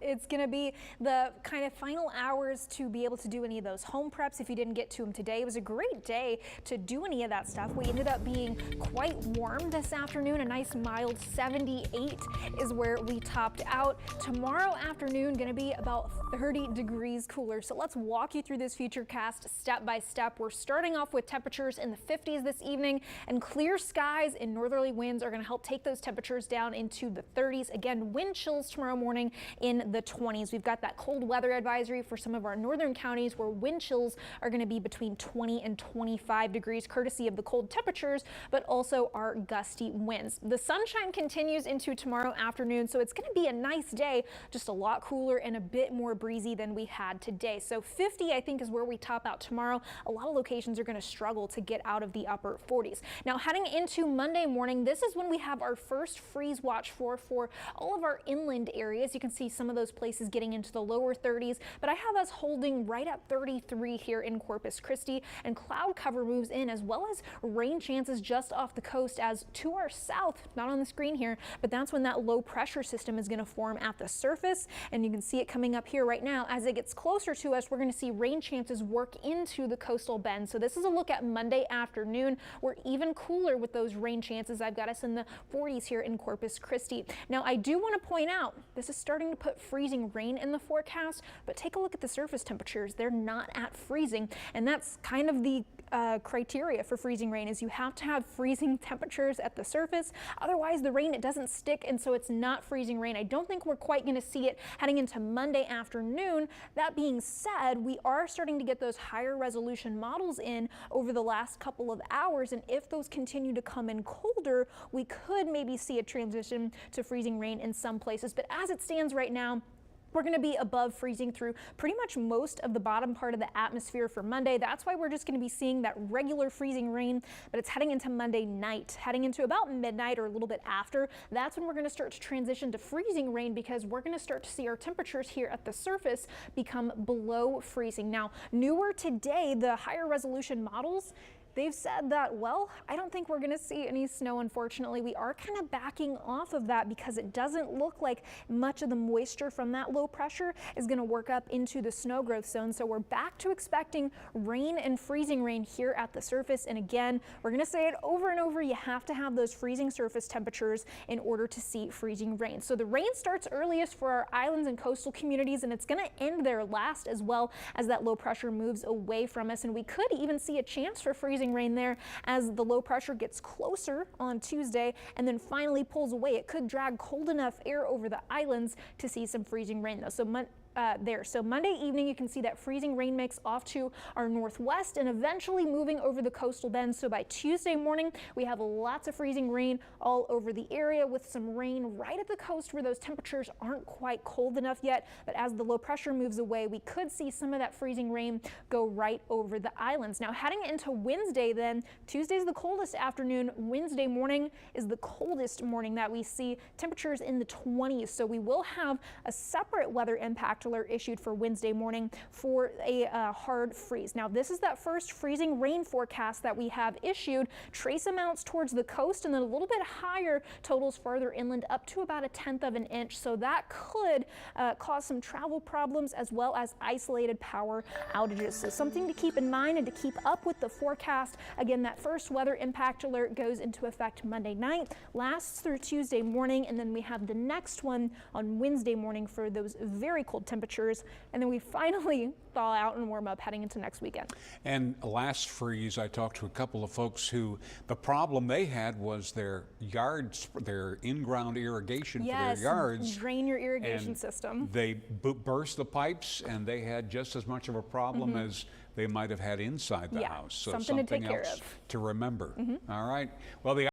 it's going to be the kind of final hours to be able to do any of those home preps if you didn't get to them today. It was a great day to do any of that stuff. We ended up being quite warm this afternoon. A nice mild 78 is where we topped out. Tomorrow afternoon going to be about 30 degrees cooler. So let's walk you through this futurecast step by step. We're starting off with temperatures in the 50s this evening, and clear skies and northerly winds are going to help take those temperatures down into the 30s. Again, wind chills tomorrow morning in the 20s. We've got that cold weather advisory for some of our northern counties where wind chills are going to be between 20 and 25 degrees, courtesy of the cold temperatures, but also our gusty winds. The sunshine continues into tomorrow afternoon, so it's going to be a nice day, just a lot cooler and a bit more breezy than we had today. So 50, I think, is where we top out tomorrow. A lot of locations are going to struggle to get out of the upper 40s. Now, heading into Monday morning, this is when we have our first freeze watch for all of our inland areas. You can see some of those places getting into the lower 30s, but I have us holding right at 33 here in Corpus Christi, and cloud cover moves in, as well as rain chances just off the coast as to our south, not on the screen here, but that's when that low pressure system is going to form at the surface, and you can see it coming up here right now. As it gets closer to us, we're going to see rain chances work into the coastal bend. So this is a look at Monday afternoon. We're even cooler with those rain chances. I've got us in the 40s here in Corpus Christi. Now, I do want to point out this is starting to put freezing rain in the forecast, but take a look at the surface temperatures. They're not at freezing, and that's kind of the criteria for freezing rain, is you have to have freezing temperatures at the surface. Otherwise, the rain, it doesn't stick, and so it's not freezing rain. I don't think we're quite going to see it heading into Monday afternoon. That being said, we are starting to get those higher resolution models in over the last couple of hours, and if those continue to come in colder, we could maybe see a transition to freezing rain in some places. But as it stands right now, we're going to be above freezing through pretty much most of the bottom part of the atmosphere for Monday. That's why we're just going to be seeing that regular freezing rain, but it's heading into Monday night, heading into about midnight or a little bit after. That's when we're going to start to transition to freezing rain, because we're going to start to see our temperatures here at the surface become below freezing. Now, newer today, the higher resolution models, they've said that, well, I don't think we're going to see any snow, unfortunately. We are kind of backing off of that because it doesn't look like much of the moisture from that low pressure is going to work up into the snow growth zone. So we're back to expecting rain and freezing rain here at the surface. And again, we're going to say it over and over, you have to have those freezing surface temperatures in order to see freezing rain. So the rain starts earliest for our islands and coastal communities, and it's going to end there last as well as that low pressure moves away from us. And we could even see a chance for freezing rain there as the low pressure gets closer on Tuesday and then finally pulls away. It could drag cold enough air over the islands to see some freezing rain though. So Monday evening, you can see that freezing rain mix off to our northwest and eventually moving over the coastal bend. So by Tuesday morning, we have lots of freezing rain all over the area, with some rain right at the coast where those temperatures aren't quite cold enough yet. But as the low pressure moves away, we could see some of that freezing rain go right over the islands. Now, heading into Wednesday, then Tuesday's the coldest afternoon. Wednesday morning is the coldest morning that we see, temperatures in the 20s. So we will have a separate weather impact alert issued for Wednesday morning for a hard freeze. Now, this is that first freezing rain forecast that we have issued. Trace amounts towards the coast and then a little bit higher totals farther inland, up to about 1/10 of an inch. So that could cause some travel problems as well as isolated power outages. So something to keep in mind and to keep up with the forecast. Again, that first weather impact alert goes into effect Monday night, lasts through Tuesday morning, and then we have the next one on Wednesday morning for those very cold temperatures, and then we finally thaw out and warm up heading into next weekend. And last freeze, I talked to a couple of folks who the problem they had was their yards, their in-ground irrigation for their yards. Drain your irrigation system. They burst the pipes, and they had just as much of a problem as they might have had inside the house. So something to take care else of. to remember. All right. Well, the